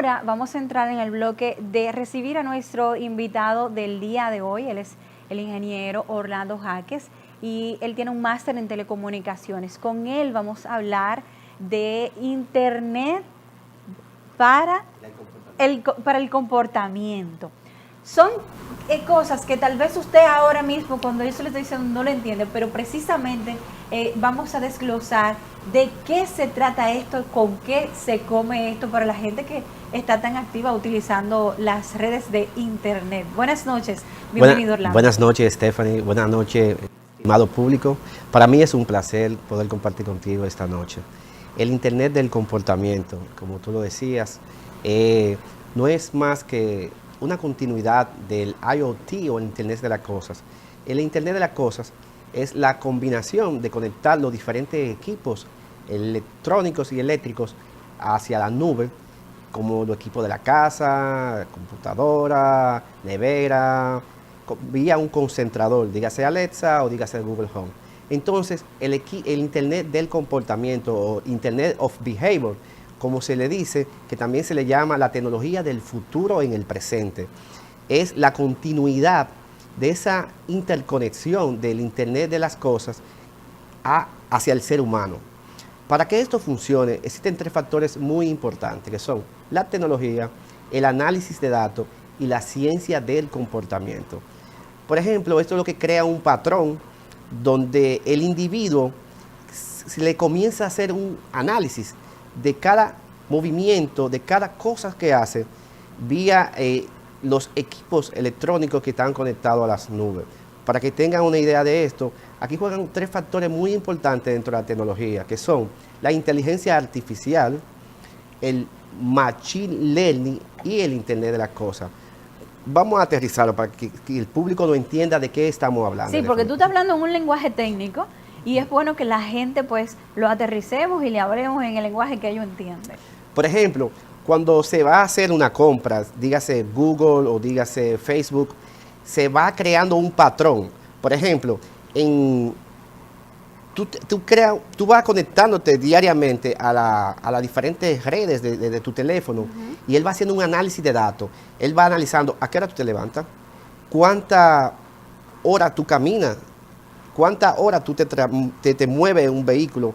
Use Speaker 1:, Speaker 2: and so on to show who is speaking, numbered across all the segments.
Speaker 1: ahora vamos a entrar en el bloque de recibir a nuestro invitado del día de hoy. Él es el ingeniero Orlando Jaques y él tiene un máster en telecomunicaciones. Con él vamos a hablar de Internet para el comportamiento. Son cosas que tal vez usted ahora mismo, cuando yo se lo estoy diciendo, no lo entiende, pero precisamente vamos a desglosar de qué se trata esto, con qué se come esto para la gente que está tan activa utilizando las redes de Internet. Buenas noches, bienvenido Orlando.
Speaker 2: Buenas noches, Stephanie, buenas noches, estimado público. Para mí es un placer poder compartir contigo esta noche. El Internet del comportamiento, como tú lo decías, no es más que una continuidad del IoT o el Internet de las cosas. El Internet de las cosas es la combinación de conectar los diferentes equipos electrónicos y eléctricos hacia la nube, como los equipos de la casa, computadora, nevera, vía un concentrador, dígase Alexa o dígase Google Home. Entonces, el Internet del comportamiento o Internet of Behavior, como se le dice, que también se le llama la tecnología del futuro en el presente, es la continuidad de esa interconexión del Internet de las cosas hacia el ser humano. Para que esto funcione, existen tres factores muy importantes, que son la tecnología, el análisis de datos y la ciencia del comportamiento. Por ejemplo, esto es lo que crea un patrón donde el individuo se le comienza a hacer un análisis de cada movimiento, de cada cosa que hace vía los equipos electrónicos que están conectados a las nubes. Para que tengan una idea de esto, aquí juegan tres factores muy importantes dentro de la tecnología, que son la inteligencia artificial, el machine learning y el Internet de las cosas. Vamos a aterrizarlo para que el público lo entienda de qué estamos hablando.
Speaker 1: Sí, porque tú estás hablando en un lenguaje técnico y es bueno que la gente pues lo aterricemos y le hablemos en el lenguaje que ellos entienden.
Speaker 2: Por ejemplo, cuando se va a hacer una compra, dígase Google o dígase Facebook, se va creando un patrón. Por ejemplo, tú vas conectándote diariamente a las diferentes redes de tu teléfono y él va haciendo un análisis de datos. Él va analizando a qué hora tú te levantas, cuánta hora tú caminas, cuánta hora tú te mueves en un vehículo,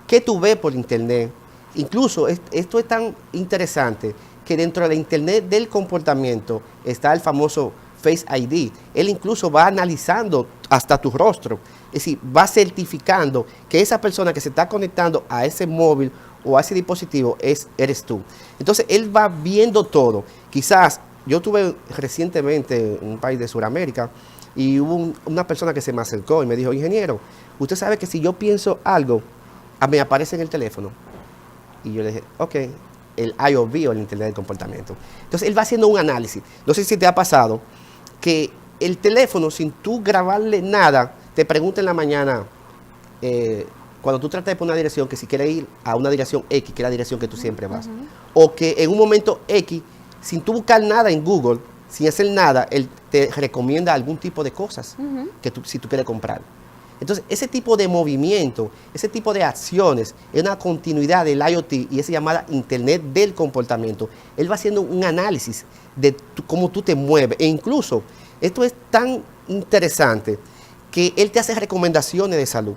Speaker 2: qué tú ves por internet. Incluso esto es tan interesante que dentro del Internet del comportamiento está el famoso Face ID. Él incluso va analizando hasta tu rostro. Es decir, va certificando que esa persona que se está conectando a ese móvil o a ese dispositivo eres tú. Entonces, él va viendo todo. Quizás, yo estuve recientemente en un país de Sudamérica y hubo una persona que se me acercó y me dijo, ingeniero, usted sabe que si yo pienso algo, me aparece en el teléfono. Y yo le dije, ok, el IoV o el Internet del comportamiento. Entonces, él va haciendo un análisis. No sé si te ha pasado que el teléfono, sin tú grabarle nada, te pregunta en la mañana, cuando tú tratas de poner una dirección, que si quieres ir a una dirección X, que es la dirección que tú siempre vas. O que en un momento X, sin tú buscar nada en Google, sin hacer nada, él te recomienda algún tipo de cosas que si tú quieres comprar. Entonces, ese tipo de movimiento, ese tipo de acciones, es una continuidad del IoT y esa llamada Internet del comportamiento. Él va haciendo un análisis de cómo tú te mueves. E incluso, esto es tan interesante que él te hace recomendaciones de salud.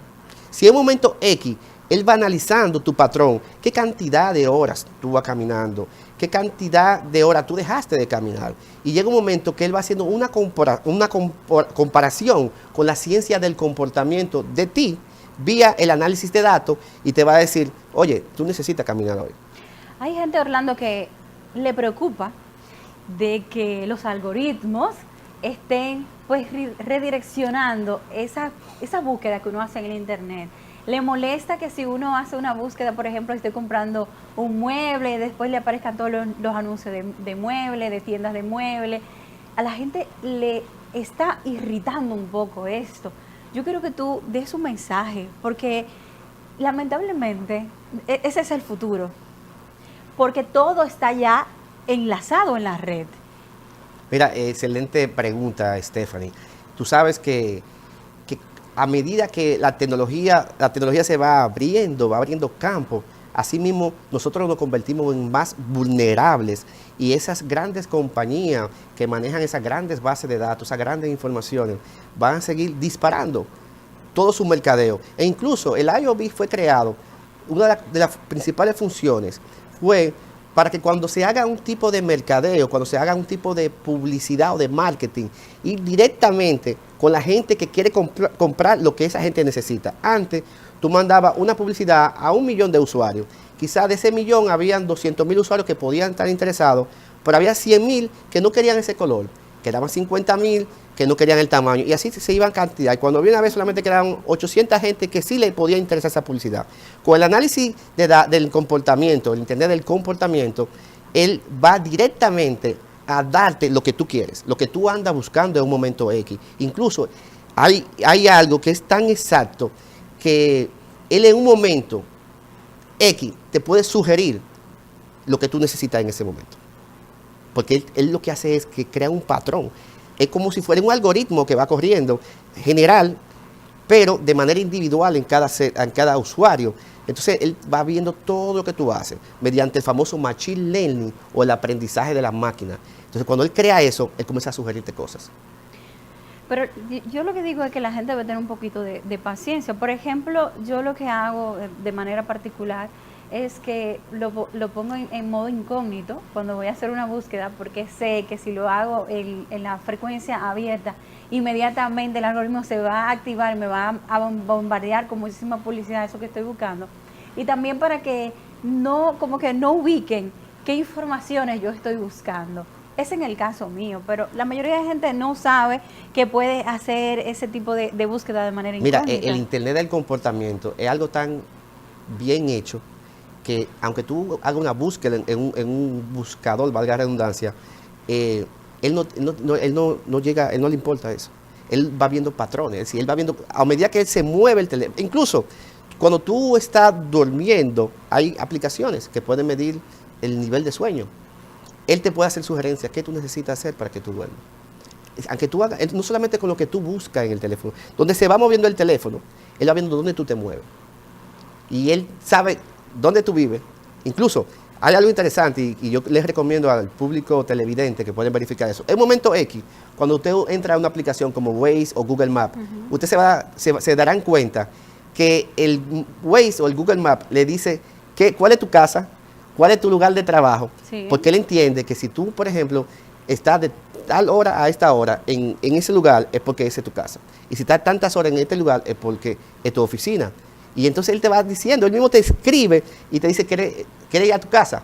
Speaker 2: Si en un momento X, él va analizando tu patrón, qué cantidad de horas tú vas caminando, qué cantidad de horas tú dejaste de caminar. Y llega un momento que él va haciendo una comparación con la ciencia del comportamiento de ti, vía el análisis de datos, y te va a decir, oye, tú necesitas caminar hoy.
Speaker 1: Hay gente, Orlando, que le preocupa de que los algoritmos estén pues redireccionando esa búsqueda que uno hace en el Internet. Le molesta que si uno hace una búsqueda, por ejemplo, estoy comprando un mueble, y después le aparezcan todos los anuncios de muebles, de tiendas de muebles. A la gente le está irritando un poco esto. Yo quiero que tú des un mensaje, porque lamentablemente ese es el futuro, porque todo está ya enlazado en la red.
Speaker 2: Mira, excelente pregunta, Stephanie. Tú sabes que a medida que la tecnología se va abriendo campo, asimismo nosotros nos convertimos en más vulnerables y esas grandes compañías que manejan esas grandes bases de datos, esas grandes informaciones, van a seguir disparando todo su mercadeo. E incluso el IOB fue creado, una de las principales funciones fue para que cuando se haga un tipo de mercadeo, cuando se haga un tipo de publicidad o de marketing, ir directamente con la gente que quiere comprar lo que esa gente necesita. Antes, tú mandabas una publicidad a 1 millón de usuarios. Quizás de ese millón habían 200,000 usuarios que podían estar interesados, pero había 100,000 que no querían ese color. Quedaban 50,000 que no querían el tamaño, y así se iban cantidad. Y cuando había una vez solamente quedaban 800 gente que sí le podía interesar esa publicidad. Con el análisis del comportamiento, el entender del comportamiento, él va directamente a darte lo que tú quieres, lo que tú andas buscando en un momento X. Incluso hay algo que es tan exacto que él en un momento X te puede sugerir lo que tú necesitas en ese momento. Porque él lo que hace es que crea un patrón. Es como si fuera un algoritmo que va corriendo general, pero de manera individual en cada usuario. Entonces, él va viendo todo lo que tú haces mediante el famoso machine learning o el aprendizaje de las máquinas. Entonces, cuando él crea eso, él comienza a sugerirte cosas.
Speaker 1: Pero yo lo que digo es que la gente debe tener un poquito de paciencia. Por ejemplo, yo lo que hago de manera particular es que lo pongo en modo incógnito cuando voy a hacer una búsqueda, porque sé que si lo hago en la frecuencia abierta, inmediatamente el algoritmo se va a activar y me va a bombardear con muchísima publicidad de eso que estoy buscando. Y también para que no ubiquen qué informaciones yo estoy buscando. Es en el caso mío, pero la mayoría de gente no sabe que puede hacer ese tipo de búsqueda de manera incógnita.
Speaker 2: Mira, el Internet del comportamiento es algo tan bien hecho que aunque tú hagas una búsqueda en un buscador, valga la redundancia, él no le importa eso. Él va viendo patrones, es decir, él va viendo, a medida que él se mueve el teléfono, incluso cuando tú estás durmiendo, hay aplicaciones que pueden medir el nivel de sueño. Él te puede hacer sugerencias, ¿qué tú necesitas hacer para que tú duermas? Aunque tú hagas, no solamente con lo que tú buscas en el teléfono, donde se va moviendo el teléfono, él va viendo dónde tú te mueves. Y él sabe dónde tú vives. Incluso, hay algo interesante y yo les recomiendo al público televidente que pueden verificar eso. En un momento X, cuando usted entra a una aplicación como Waze o Google Maps, usted se darán cuenta que el Waze o el Google Maps le dice cuál es tu casa, cuál es tu lugar de trabajo, porque él entiende que si tú, por ejemplo, estás de tal hora a esta hora en ese lugar, es porque esa es tu casa. Y si estás tantas horas en este lugar, es porque es tu oficina. Y entonces él te va diciendo, él mismo te escribe y te dice, ¿quieres ir a tu casa?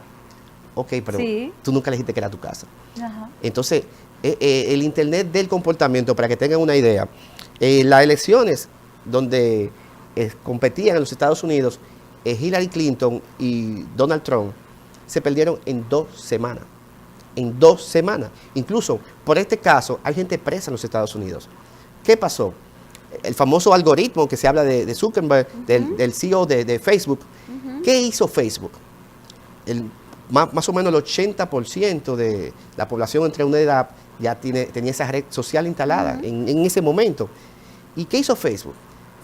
Speaker 2: Ok, pero tú nunca le dijiste que era tu casa. Ajá. Entonces, el Internet del comportamiento, para que tengan una idea, las elecciones donde competían en los Estados Unidos, Hillary Clinton y Donald Trump, se perdieron en 2 semanas. En 2 semanas. Incluso, por este caso, hay gente presa en los Estados Unidos. ¿Qué pasó? El famoso algoritmo que se habla de Zuckerberg, del CEO de Facebook. ¿Qué hizo Facebook? Más o menos el 80% de la población entre una edad ya tenía esa red social instalada en ese momento. ¿Y qué hizo Facebook?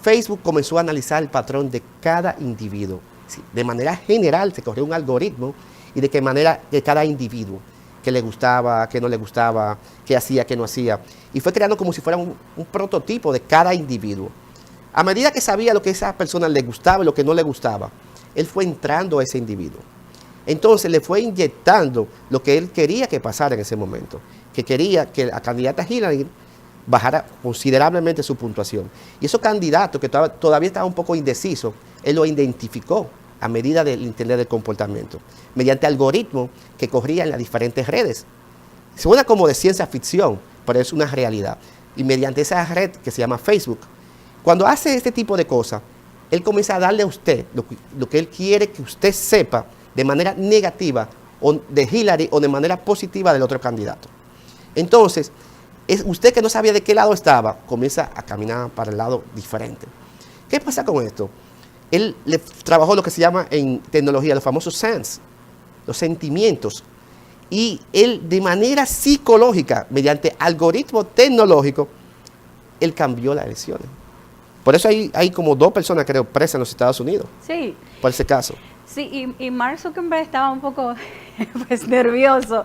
Speaker 2: Facebook comenzó a analizar el patrón de cada individuo. Sí, de manera general se corrió un algoritmo y de qué manera de cada individuo, qué le gustaba, qué no le gustaba, qué hacía, qué no hacía. Y fue creando como si fuera un prototipo de cada individuo. A medida que sabía lo que a esa persona le gustaba y lo que no le gustaba, él fue entrando a ese individuo. Entonces le fue inyectando lo que él quería que pasara en ese momento, que quería que la candidata Hillary bajara considerablemente su puntuación. Y esos candidatos que todavía estaban un poco indecisos, él lo identificó a medida del Internet del comportamiento, mediante algoritmos que corrían en las diferentes redes. Suena como de ciencia ficción, pero es una realidad. Y mediante esa red que se llama Facebook, cuando hace este tipo de cosas, él comienza a darle a usted lo que él quiere que usted sepa de manera negativa o de Hillary o de manera positiva del otro candidato. Entonces, usted que no sabía de qué lado estaba, comienza a caminar para el lado diferente. ¿Qué pasa con esto? Él le trabajó lo que se llama en tecnología, los famosos sense, los sentimientos. Y él de manera psicológica, mediante algoritmo tecnológico, él cambió las elecciones. Por eso hay como 2 personas, creo, presas en los Estados Unidos. Sí. Por ese caso.
Speaker 1: Sí, y Mark Zuckerberg estaba un poco pues nervioso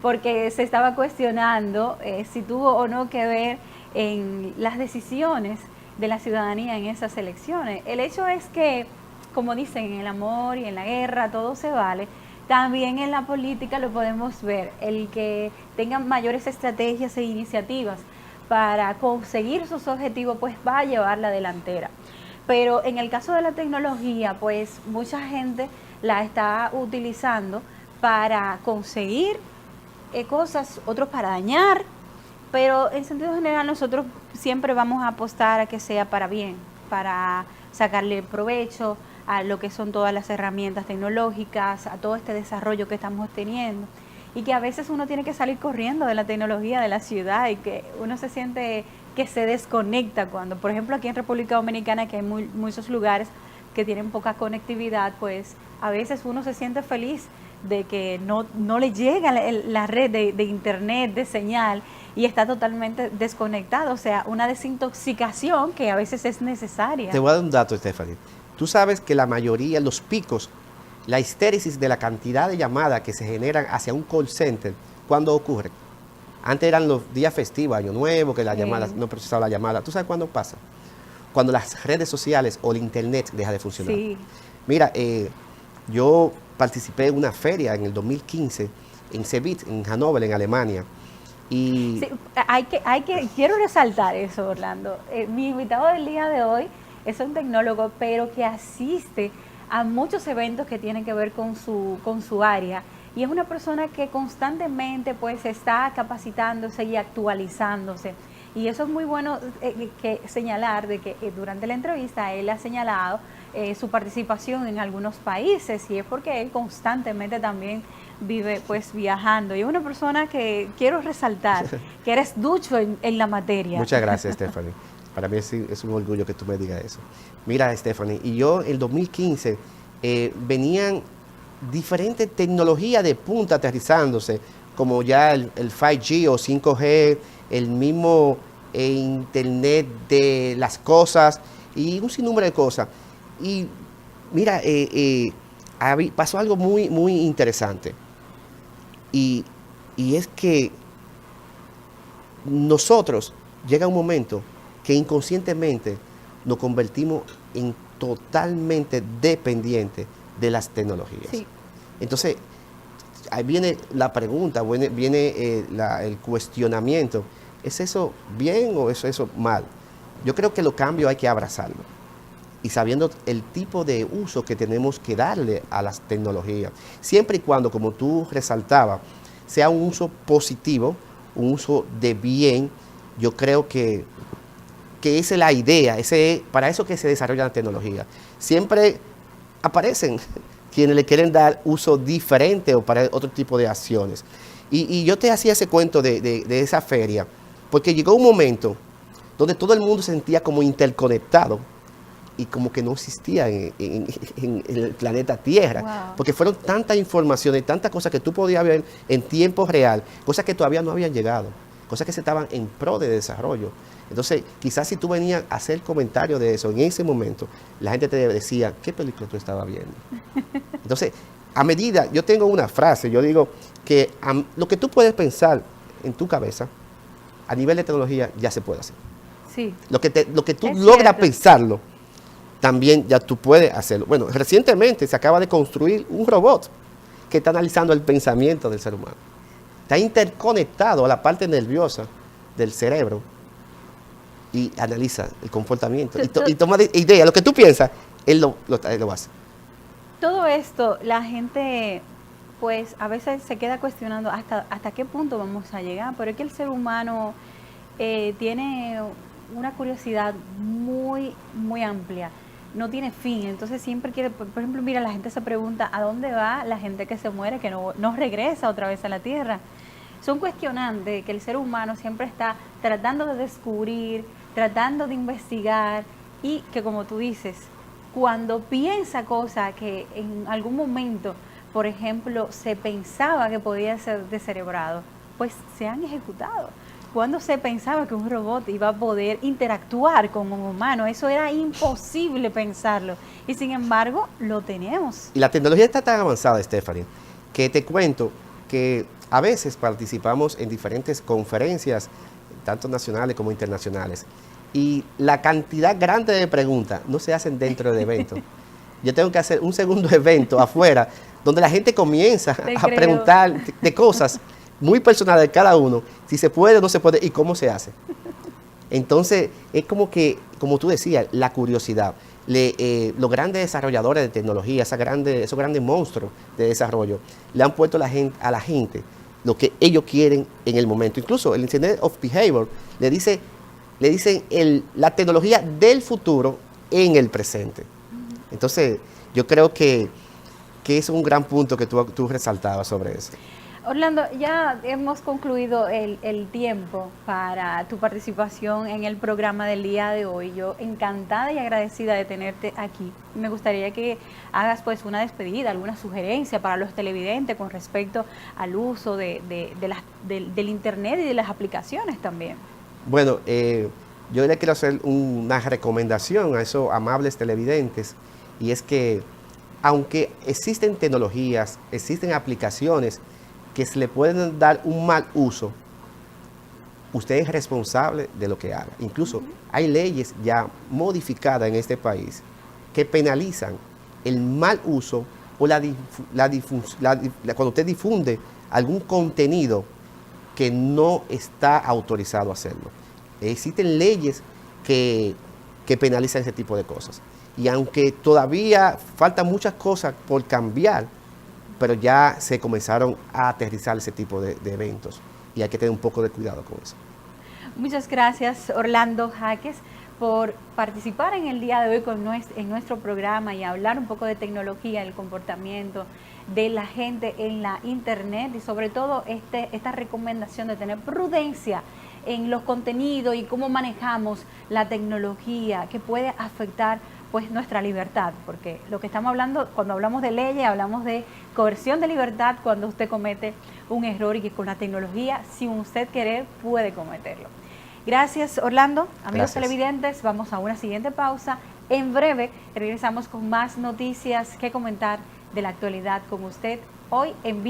Speaker 1: porque se estaba cuestionando si tuvo o no que ver en las decisiones de la ciudadanía en esas elecciones. El hecho es que, como dicen, en el amor y en la guerra todo se vale. También en la política lo podemos ver, el que tengan mayores estrategias e iniciativas para conseguir sus objetivos, pues va a llevar la delantera. Pero en el caso de la tecnología, pues mucha gente la está utilizando para conseguir cosas, otros para dañar, pero en sentido general nosotros siempre vamos a apostar a que sea para bien, para sacarle provecho a lo que son todas las herramientas tecnológicas, a todo este desarrollo que estamos teniendo. Y que a veces uno tiene que salir corriendo de la tecnología de la ciudad y que uno se siente que se desconecta cuando, por ejemplo, aquí en República Dominicana, que hay muchos lugares que tienen poca conectividad, pues a veces uno se siente feliz de que no le llega la red de internet, de señal, y está totalmente desconectado. O sea, una desintoxicación que a veces es necesaria.
Speaker 2: Te voy a dar un dato, Stephanie. Tú sabes que la mayoría, los picos, la histéresis de la cantidad de llamadas que se generan hacia un call center, ¿cuándo ocurre? Antes eran los días festivos, Año Nuevo, que la llamada no procesaba la llamada. ¿Tú sabes cuándo pasa? Cuando las redes sociales o el internet deja de funcionar.
Speaker 1: Sí.
Speaker 2: Mira, yo participé en una feria en el 2015 en CeBIT, en Hannover, en Alemania. Y
Speaker 1: sí, quiero resaltar eso, Orlando. Mi invitado del día de hoy es un tecnólogo, pero que asiste a muchos eventos que tienen que ver con su área. Y es una persona que constantemente pues está capacitándose y actualizándose. Y eso es muy bueno que señalar de que durante la entrevista él ha señalado su participación en algunos países, y es porque él constantemente también vive pues viajando. Y es una persona que quiero resaltar, que eres ducho en la materia.
Speaker 2: Muchas gracias, Stephanie. Para mí es un orgullo que tú me digas eso. Mira, Stephanie, y yo en el 2015 venían diferentes tecnologías de punta aterrizándose, como ya el 5G o 5G, el mismo Internet de las cosas y un sinnúmero de cosas. Y mira, pasó algo muy, muy interesante. Y es que nosotros llega un momento que inconscientemente nos convertimos en totalmente dependientes de las tecnologías.
Speaker 1: Sí.
Speaker 2: Entonces, ahí viene la pregunta, viene el cuestionamiento. ¿Es eso bien o es eso mal? Yo creo que los cambios hay que abrazarlo. Y sabiendo el tipo de uso que tenemos que darle a las tecnologías. Siempre y cuando, como tú resaltabas, sea un uso positivo, un uso de bien, yo creo que esa es la idea, para eso que se desarrolla la tecnología. Siempre aparecen quienes le quieren dar uso diferente o para otro tipo de acciones. Y yo te hacía ese cuento de esa feria, porque llegó un momento donde todo el mundo se sentía como interconectado y como que no existía en el planeta Tierra.
Speaker 1: Wow.
Speaker 2: Porque fueron tantas informaciones, tantas cosas que tú podías ver en tiempo real, cosas que todavía no habían llegado, cosas que se estaban en pro de desarrollo. Entonces, quizás si tú venías a hacer comentario de eso en ese momento, la gente te decía, ¿qué película tú estabas viendo? Entonces, a medida, yo tengo una frase, yo digo que lo que tú puedes pensar en tu cabeza, a nivel de tecnología, ya se puede hacer.
Speaker 1: Sí.
Speaker 2: Lo que tú
Speaker 1: Es
Speaker 2: logras
Speaker 1: cierto.
Speaker 2: pensarlo, también ya tú puedes hacerlo. Bueno, recientemente se acaba de construir un robot que está analizando el pensamiento del ser humano. Está interconectado a la parte nerviosa del cerebro y analiza el comportamiento y toma ideas. Lo que tú piensas, él lo hace.
Speaker 1: Todo esto, la gente pues a veces se queda cuestionando hasta qué punto vamos a llegar, pero es que el ser humano tiene una curiosidad muy, muy amplia, no tiene fin, entonces siempre quiere, por ejemplo, mira, la gente se pregunta, ¿a dónde va la gente que se muere, que no regresa otra vez a la Tierra? Son cuestionantes que el ser humano siempre está tratando de descubrir, tratando de investigar, y que, como tú dices, cuando piensa cosas que en algún momento, por ejemplo, se pensaba que podía ser descerebrado, pues se han ejecutado. ¿Cuándo se pensaba que un robot iba a poder interactuar con un humano? Eso era imposible pensarlo. Y sin embargo, lo tenemos.
Speaker 2: Y la tecnología está tan avanzada, Stephanie, que te cuento que a veces participamos en diferentes conferencias, tanto nacionales como internacionales, y la cantidad grande de preguntas no se hacen dentro del evento. Yo tengo que hacer un segundo evento afuera, donde la gente comienza a preguntar de cosas muy personales de cada uno, si se puede o no se puede y cómo se hace. Entonces, es como que, como tú decías, la curiosidad. Los grandes desarrolladores de tecnología, esos grandes monstruos de desarrollo, le han puesto a la gente lo que ellos quieren en el momento. Incluso el Internet of Behavior le dicen la tecnología del futuro en el presente. Entonces, yo creo que es un gran punto que tú resaltabas sobre eso.
Speaker 1: Orlando, ya hemos concluido el tiempo para tu participación en el programa del día de hoy. Yo encantada y agradecida de tenerte aquí. Me gustaría que hagas pues una despedida, alguna sugerencia para los televidentes con respecto al uso del Internet y de las aplicaciones también.
Speaker 2: Bueno, yo le quiero hacer una recomendación a esos amables televidentes, y es que aunque existen tecnologías, existen aplicaciones que se le pueden dar un mal uso, usted es responsable de lo que haga. Incluso hay leyes ya modificadas en este país que penalizan el mal uso o cuando usted difunde algún contenido que no está autorizado a hacerlo. Existen leyes que penalizan ese tipo de cosas. Y aunque todavía faltan muchas cosas por cambiar, pero ya se comenzaron a aterrizar ese tipo de eventos y hay que tener un poco de cuidado con eso.
Speaker 1: Muchas gracias, Orlando Jaques, por participar en el día de hoy en nuestro programa y hablar un poco de tecnología, el comportamiento de la gente en la Internet y sobre todo esta recomendación de tener prudencia en los contenidos y cómo manejamos la tecnología que puede afectar pues nuestra libertad, porque lo que estamos hablando, cuando hablamos de leyes, hablamos de coerción de libertad cuando usted comete un error y que con la tecnología, sin usted querer, puede cometerlo. Gracias, Orlando. Amigos televidentes, vamos a una siguiente pausa. En breve regresamos con más noticias que comentar de la actualidad con usted hoy en vivo.